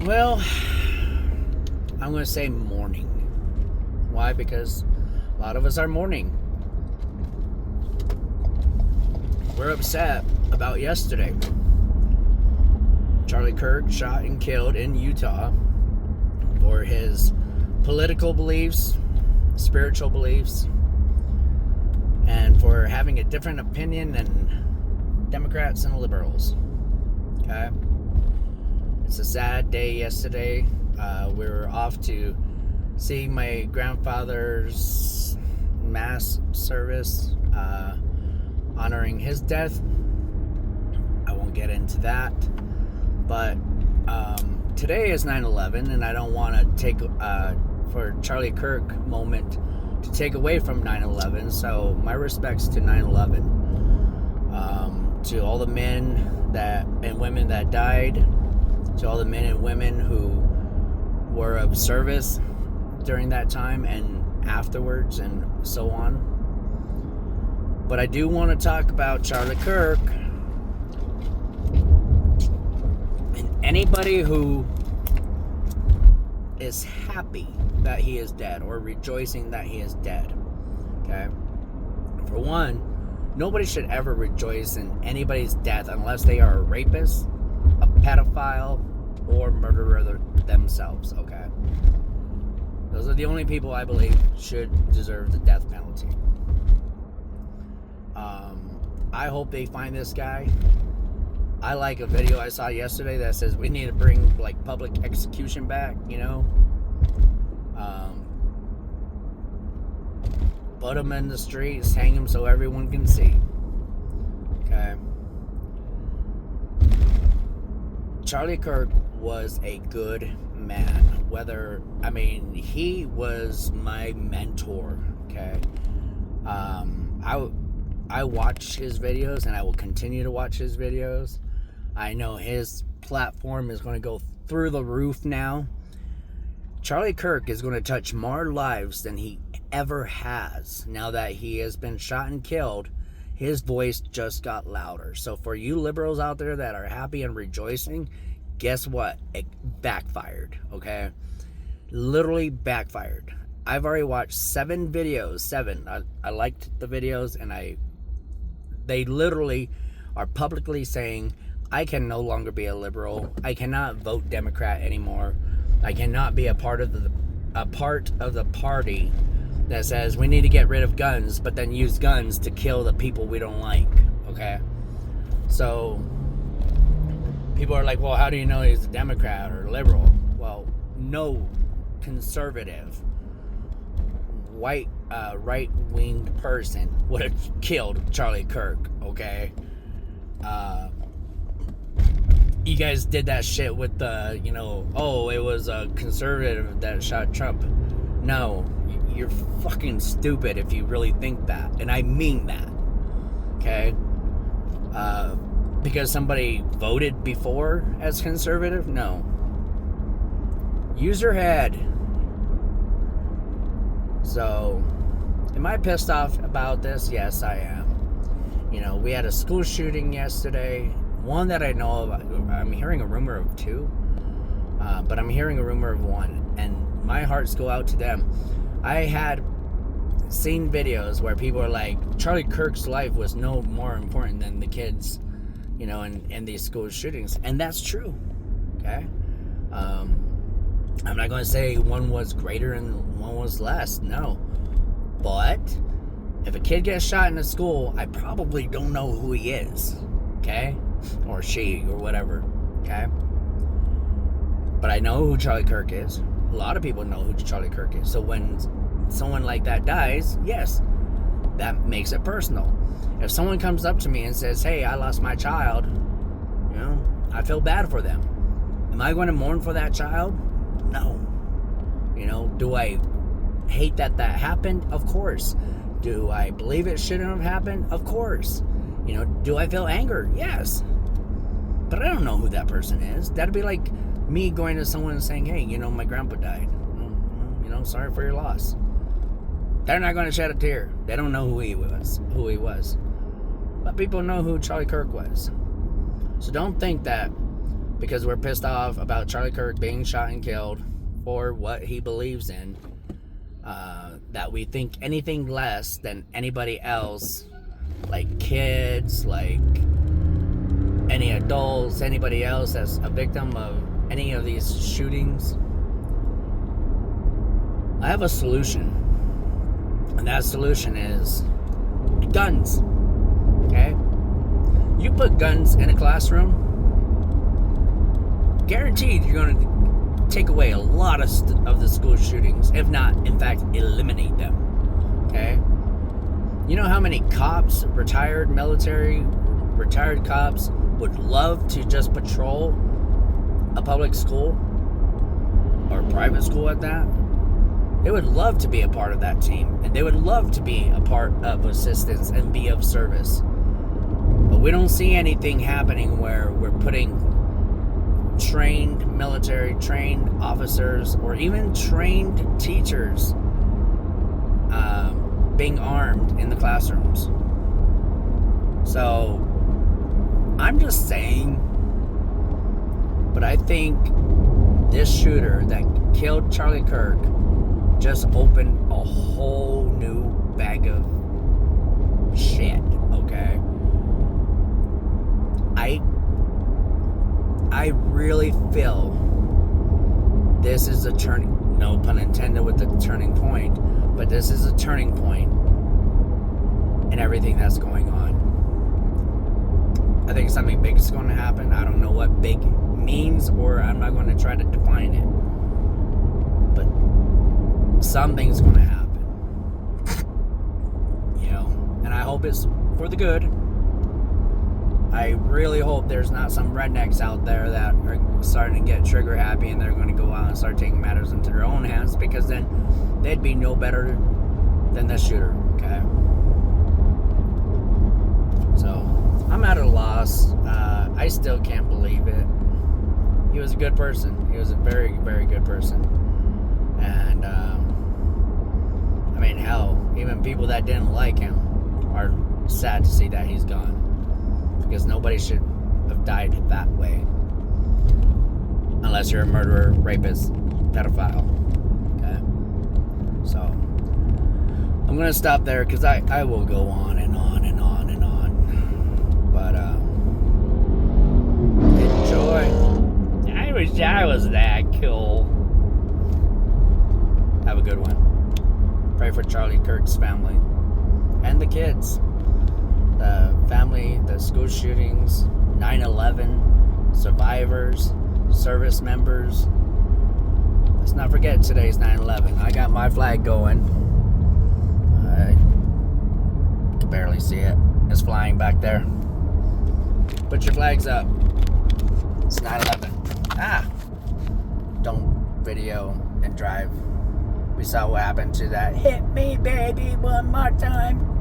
Well, I'm going to say mourning. Why? Because a lot of us are mourning. We're upset about yesterday. Charlie Kirk shot and killed in Utah for his political beliefs, spiritual beliefs, and for having a different opinion than Democrats and liberals. Okay? It's a sad day yesterday. We were off to see my grandfather's mass service honoring his death. I won't get into that. But today is 9/11, and I don't want to take for Charlie Kirk moment to take away from 9/11. So my respects to 9/11, to all the men and women that died, to all the men and women who were of service during that time and afterwards, and so on. But I do want to talk about Charlie Kirk. Anybody who is happy that he is dead or rejoicing that he is dead, okay? For one, nobody should ever rejoice in anybody's death unless they are a rapist, a pedophile, or murderer themselves, okay? Those are the only people I believe should deserve the death penalty. I hope they find this guy. I like a video I saw yesterday that says we need to bring like public execution back, you know. Put him in the streets, hang him so everyone can see. Okay. Charlie Kirk was a good man. He was my mentor. Okay. I watch his videos, and I will continue to watch his videos. I know his platform is going to go through the roof now. Charlie Kirk is going to touch more lives than he ever has. Now that he has been shot and killed, his voice just got louder. So for you liberals out there that are happy and rejoicing, guess what? It backfired, okay? Literally backfired. I've already watched 7 videos. 7. I liked the videos, and they literally are publicly saying, I can no longer be a liberal. I cannot vote Democrat anymore. I cannot be a part of the party that says we need to get rid of guns, but then use guns to kill the people we don't like. Okay? So people are like, well, how do you know he's a Democrat or liberal? Well, no conservative white right-winged person would have killed Charlie Kirk, okay? You guys did that shit with the, it was a conservative that shot Trump. No, you're fucking stupid if you really think that, and I mean that, okay? Because somebody voted before as conservative? No. Use your head. So, am I pissed off about this? Yes, I am. We had a school shooting yesterday. One that I know of. I'm hearing a rumor of 2. But I'm hearing a rumor of 1. And my hearts go out to them. I had seen videos where people are like, Charlie Kirk's life was no more important than the kids, in these school shootings. And that's true. Okay? I'm not going to say one was greater and one was less. No. But if a kid gets shot in a school, I probably don't know who he is. Okay? Or she, or whatever. Okay? But I know who Charlie Kirk is. A lot of people know who Charlie Kirk is. So when someone like that dies, yes, that makes it personal. If someone comes up to me and says, hey, I lost my child, I feel bad for them. Am I going to mourn for that child? No. Do I hate that happened? Of course. Do I believe it shouldn't have happened? Of course. Do I feel anger? Yes. But I don't know who that person is. That'd be like me going to someone and saying, hey, my grandpa died. Sorry for your loss. They're not going to shed a tear. They don't know who he was. But people know who Charlie Kirk was. So don't think that because we're pissed off about Charlie Kirk being shot and killed for what he believes in, that we think anything less than anybody else, like kids, like any adults, anybody else that's a victim of any of these shootings. I have a solution, and that solution is guns. Okay? You put guns in a classroom, guaranteed you're going to take away a lot of the school shootings, if not, in fact, eliminate them. Okay? You know how many cops, retired military, retired cops, would love to just patrol a public school or a private school at that? They would love to be a part of that team, and they would love to be a part of assistance and be of service. But we don't see anything happening where we're putting trained military, trained officers, or even trained teachers being armed in the classrooms. So I'm just saying, but I think this shooter that killed Charlie Kirk just opened a whole new bag of shit, okay? I really feel this is a turning, no pun intended with the turning point, but this is a turning point in everything that's going on. I think something big is going to happen. I don't know what big means, or I'm not going to try to define it. But something's going to happen. You know, and I hope it's for the good. I really hope there's not some rednecks out there that are starting to get trigger happy and they're going to go out and start taking matters into their own hands, because then they'd be no better than the shooter, okay? So, I'm at a loss. I still can't believe it. He was a good person. He was a very, very good person. And, I mean, hell, even people that didn't like him are sad to see that he's gone. Because nobody should have died that way. Unless you're a murderer, rapist, pedophile. Okay? So, I'm going to stop there because I will go on and on and on and on. But, enjoy. I wish I was that cool. Have a good one. Pray for Charlie Kirk's family. And the kids. The family, the school shootings, 9/11, survivors, service members. Let's not forget today's 9/11. I got my flag going. I can barely see it. It's flying back there. Put your flags up. It's 9/11. Don't video and drive. We saw what happened to that. Hit me, baby, one more time.